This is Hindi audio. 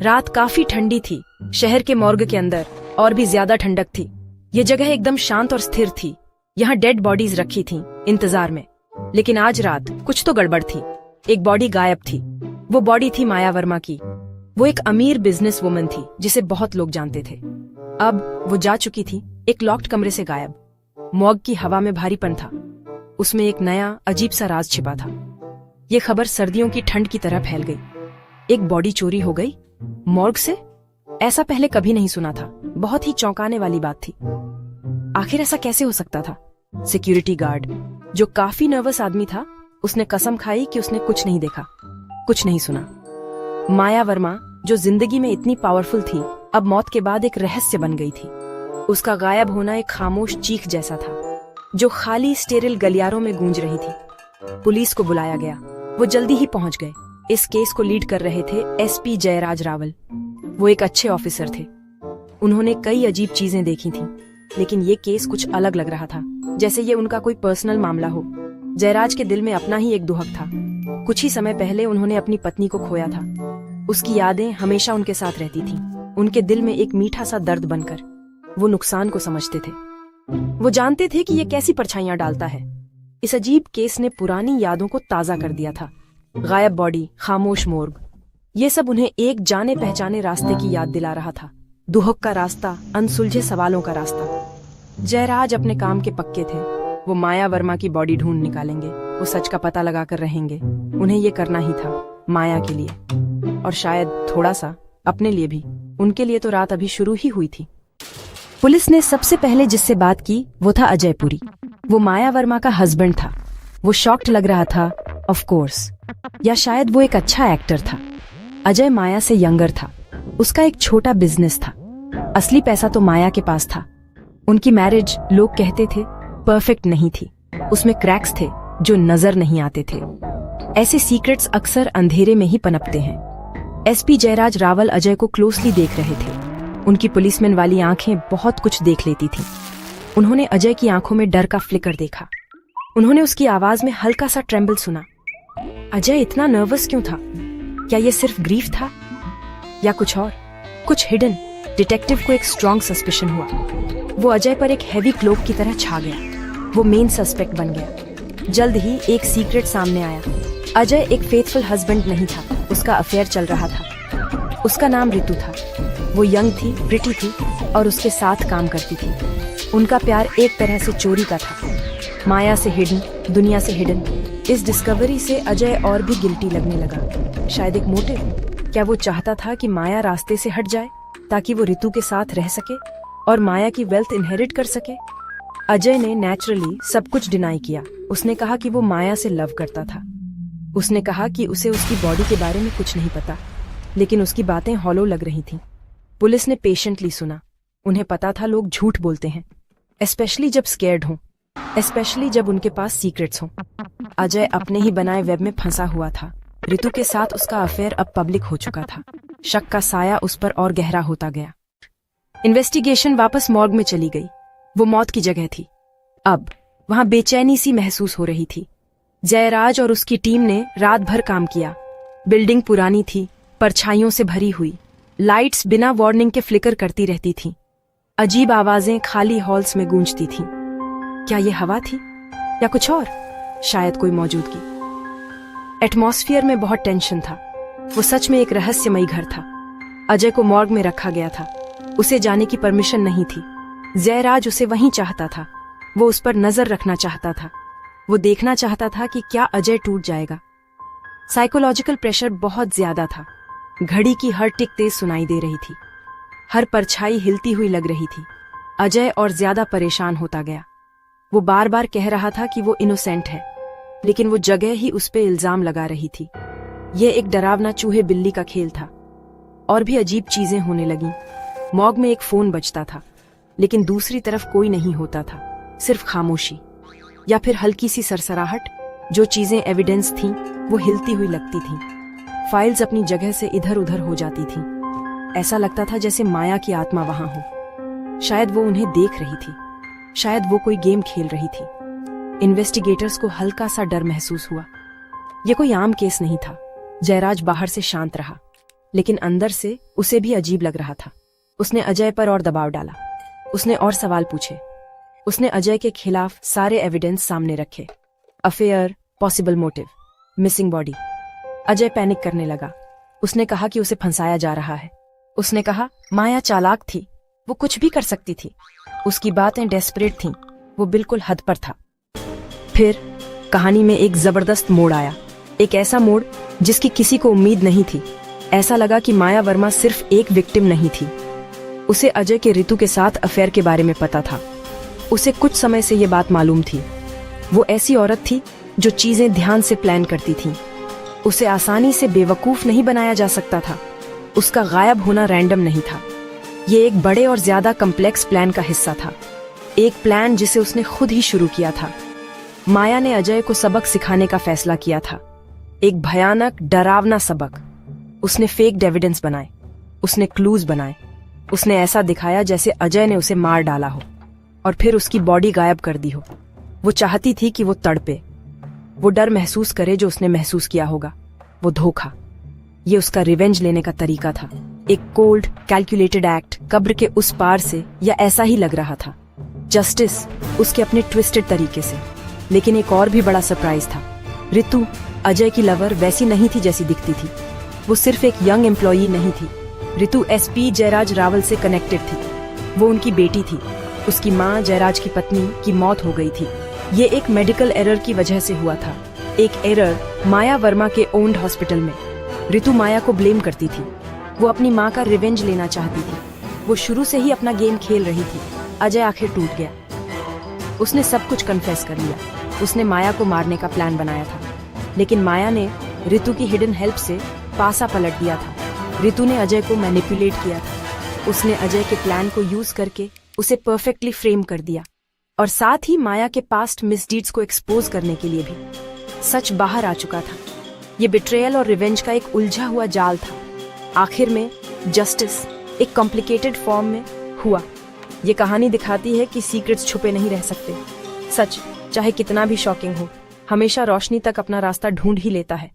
रात काफी ठंडी थी। शहर के मॉर्ग के अंदर और भी ज्यादा ठंडक थी। ये जगह एकदम शांत और स्थिर थी। यहाँ डेड बॉडीज रखी थीं इंतजार में। लेकिन आज रात कुछ तो गड़बड़ थी। एक बॉडी गायब थी। वो बॉडी थी माया वर्मा की। वो एक अमीर बिजनेस वुमन थी जिसे बहुत लोग जानते थे। अब वो जा चुकी थी, एक लॉक्ड कमरे से गायब। मॉर्ग की हवा में भारीपन था। उसमें एक नया अजीब सा राज छिपा था। ये खबर सर्दियों की ठंड की तरह फैल गई। एक बॉडी चोरी हो गई मॉर्ग से। ऐसा पहले कभी नहीं सुना था। बहुत ही चौंकाने वाली बात थी। आखिर ऐसा कैसे हो सकता था? सिक्योरिटी गार्ड, जो काफी नर्वस आदमी था, उसने कसम खाई कि उसने कुछ नहीं देखा, कुछ नहीं सुना। माया वर्मा, जो जिंदगी में इतनी पावरफुल थी, अब मौत के बाद एक रहस्य बन गई थी। उसका गायब होना एक खामोश चीख जैसा था, जो खाली स्टेरिल गलियारों में गूंज रही थी। पुलिस को बुलाया गया। वो जल्दी ही पहुंच गए। इस केस को लीड कर रहे थे एसपी जयराज रावल। वो एक अच्छे ऑफिसर थे। उन्होंने कई अजीब चीजें देखी थीं, लेकिन ये केस कुछ अलग लग रहा था, जैसे ये उनका कोई पर्सनल मामला हो। जयराज के दिल में अपना ही एक दुहक था। कुछ ही समय पहले उन्होंने अपनी पत्नी को खोया था। उसकी यादें हमेशा उनके साथ रहती थीं, उनके दिल में एक मीठा सा दर्द बनकर। वो नुकसान को समझते थे। वो जानते थे कि ये कैसी परछाइयां डालता है। इस अजीब केस ने पुरानी यादों को ताजा कर दिया था। गायब बॉडी, खामोश मोर्ग, ये सब उन्हें एक जाने पहचाने रास्ते की याद दिला रहा था। दुहक का रास्ता, अनसुलझे सवालों का रास्ता। जयराज अपने काम के पक्के थे। वो माया वर्मा की बॉडी ढूंढ निकालेंगे। वो सच का पता लगाकर रहेंगे। उन्हें ये करना ही था, माया के लिए, और शायद थोड़ा सा अपने लिए भी। उनके लिए तो रात अभी शुरू ही हुई थी। पुलिस ने सबसे पहले जिससे बात की वो था अजय पुरी। वो माया वर्मा का हस्बैंड था। वो शॉक्ड लग रहा था, ऑफ कोर्स, या शायद वो एक अच्छा एक्टर था। अजय माया से यंगर था। उसका एक छोटा बिजनेस था। असली पैसा तो माया के पास था। उनकी मैरिज, लोग कहते थे, परफेक्ट नहीं थी। उसमें क्रैक्स थे जो नजर नहीं आते थे। ऐसे सीक्रेट्स अक्सर अंधेरे में ही पनपते हैं। एसपी जयराज रावल अजय को क्लोजली देख रहे थे। उनकी पुलिसमैन वाली आंखें बहुत कुछ देख लेती थीं। उन्होंने अजय की आंखों में डर का फ्लिकर देखा। उन्होंने उसकी आवाज में हल्का सा ट्रेम्बल सुना। अजय इतना नर्वस क्यों था? क्या ये सिर्फ ग्रीफ था या कुछ और, कुछ हिडन? डिटेक्टिव को एक स्ट्रॉन्ग सस्पिशन हुआ। वो अजय पर एक हैवी क्लोक की तरह छा गया। वो मेन सस्पेक्ट बन गया। जल्द ही एक सीक्रेट सामने आया। अजय एक फेथफुल हस्बैंड नहीं था। उसका अफेयर चल रहा था। उसका नाम रितु था। वो यंग थी, प्रिटी थी और उसके साथ काम करती थी। उनका प्यार एक तरह से चोरी का था, माया से हिडन, दुनिया से हिडन। इस डिस्कवरी से अजय और भी गिल्टी लगने लगा। शायद एक मोटिव। क्या वो चाहता था कि माया रास्ते से हट जाए ताकि वो रितु के साथ रह सके और माया की वेल्थ इनहेरिट कर सके? अजय ने नेचुरली सब कुछ डिनाई किया। उसने कहा कि वो माया से लव करता था। उसने कहा कि उसे उसकी बॉडी के बारे में कुछ नहीं पता, लेकिन उसकी बातें हॉलो लग रही थीं। पुलिस ने पेशेंटली सुना। उन्हें पता था लोग झूठ बोलते हैं, स्पेशली जब स्केर्ड हों, स्पेशली जब उनके पास सीक्रेट्स हों। अजय अपने ही बनाए वेब में फंसा हुआ था। रितु के साथ उसका अफेयर अब पब्लिक हो चुका था। शक का साया उस पर और गहरा होता गया। इन्वेस्टिगेशन वापस मॉर्ग में चली गई। वो मौत की जगह थी। अब वहां बेचैनी सी महसूस हो रही थी। जयराज और उसकी टीम ने रात भर काम किया। बिल्डिंग पुरानी थी, परछाइयों से भरी हुई। लाइट्स बिना वार्निंग के फ्लिकर करती रहती थीं। अजीब आवाजें खाली हॉल्स में गूंजती थीं। क्या ये हवा थी या कुछ और? शायद कोई मौजूदगी। एटमॉस्फेयर में बहुत टेंशन था। वो सच में एक रहस्यमयी घर था। अजय को मॉर्ग में रखा गया था। उसे जाने की परमिशन नहीं थी। जयराज उसे वहीं चाहता था। वो उस पर नजर रखना चाहता था। वो देखना चाहता था कि क्या अजय टूट जाएगा। साइकोलॉजिकल प्रेशर बहुत ज्यादा था। घड़ी की हर टिक तेज सुनाई दे रही थी। हर परछाई हिलती हुई लग रही थी। अजय और ज्यादा परेशान होता गया। वो बार बार कह रहा था कि वो इनोसेंट है, लेकिन वो जगह ही उस पे इल्जाम लगा रही थी। ये एक डरावना चूहे बिल्ली का खेल था। और भी अजीब चीजें होने लगीं। मॉर्ग में एक फोन बजता था, लेकिन दूसरी तरफ कोई नहीं होता था। सिर्फ खामोशी, या फिर हल्की सी सरसराहट। जो चीजें एविडेंस थीं, वो हिलती हुई लगती थीं। फाइल्स अपनी जगह से इधर उधर हो जाती थीं। ऐसा लगता था जैसे माया की आत्मा वहां हो। शायद वो उन्हें देख रही थी। शायद वो कोई गेम खेल रही थी। इन्वेस्टिगेटर्स को हल्का सा डर महसूस हुआ। ये कोई आम केस नहीं था। जयराज बाहर से शांत रहा। लेकिन अंदर से उसे भी अजीब लग रहा था। उसने अजय पर और दबाव डाला। उसने और सवाल पूछे। उसने अजय के खिलाफ सारे एविडेंस सामने रखे। Affair, possible motive, missing body. Ajay panic करने लगा। उसने कहा कि उसे फंसाया जा रहा है। उसने कहा माया चालाक थी, वो कुछ भी कर सकती थी। उसकी बातें डेस्परेट थीं, वो बिल्कुल हद पर था। फिर कहानी में एक जबरदस्त मोड़ आया, एक ऐसा मोड़ जिसकी किसी को उम्मीद नहीं थी। ऐसा लगा कि माया वर्मा सिर्फ एक विक्टिम नहीं थी। उसे अजय के रितु के साथ अफेयर के बारे में पता था। उसे कुछ समय से ये बात मालूम थी। वो ऐसी औरत थी जो चीजें ध्यान से प्लान करती थी। उसे आसानी से बेवकूफ नहीं बनाया जा सकता था। उसका गायब होना रैंडम नहीं था। ये एक बड़े और ज्यादा कम्प्लेक्स प्लान का हिस्सा था, एक प्लान जिसे उसने खुद ही शुरू किया था। माया ने अजय को सबक सिखाने का फैसला किया था, एक भयानक डरावना सबक। उसने फेक एविडेंस बनाए, उसने क्लूज बनाए, उसने ऐसा दिखाया जैसे अजय ने उसे मार डाला हो और फिर उसकी बॉडी गायब कर दी हो। वो चाहती थी कि वो तड़पे, वो डर महसूस करे जो उसने महसूस किया होगा, वो धोखा। ये उसका रिवेंज लेने का तरीका था, एक कोल्ड कैलकुलेटेड एक्ट कब्र के उस पार से, या ऐसा ही लग रहा था। जस्टिस उसके अपने ट्विस्टेड तरीके से। लेकिन एक और भी बड़ा सरप्राइज था। रितु, अजय की लवर, वैसी नहीं थी जैसी दिखती थी। वो सिर्फ एक यंग एम्प्लॉई नहीं थी। रितु एसपी जयराज रावल से कनेक्टेड थी। वो उनकी बेटी थी। उसकी माँ जयराज की पत्नी की मौत हो गई थी। ये एक मेडिकल एरर की वजह से हुआ था, एक एरर माया वर्मा के ओन्ड हॉस्पिटल में। रितु माया को ब्लेम करती थी। वो अपनी माँ का रिवेंज लेना चाहती थी। वो शुरू से ही अपना गेम खेल रही थी। अजय आखिर टूट गया। उसने सब कुछ कन्फेस कर लिया। उसने माया को मारने का प्लान बनाया था, लेकिन माया ने रितु की हिडन हेल्प से पासा पलट दिया था। रितु ने अजय को मैनिपुलेट किया था। उसने अजय के प्लान को यूज करके उसे परफेक्टली फ्रेम कर दिया, और साथ ही माया के पास्ट मिसडीड्स को एक्सपोज करने के लिए भी। सच बाहर आ चुका था। ये बिट्रेयल और रिवेंज का एक उलझा हुआ जाल था। आखिर में जस्टिस एक कॉम्प्लिकेटेड फॉर्म में हुआ। ये कहानी दिखाती है कि सीक्रेट्स छुपे नहीं रह सकते। सच, चाहे कितना भी शॉकिंग हो, हमेशा रोशनी तक अपना रास्ता ढूंढ ही लेता है।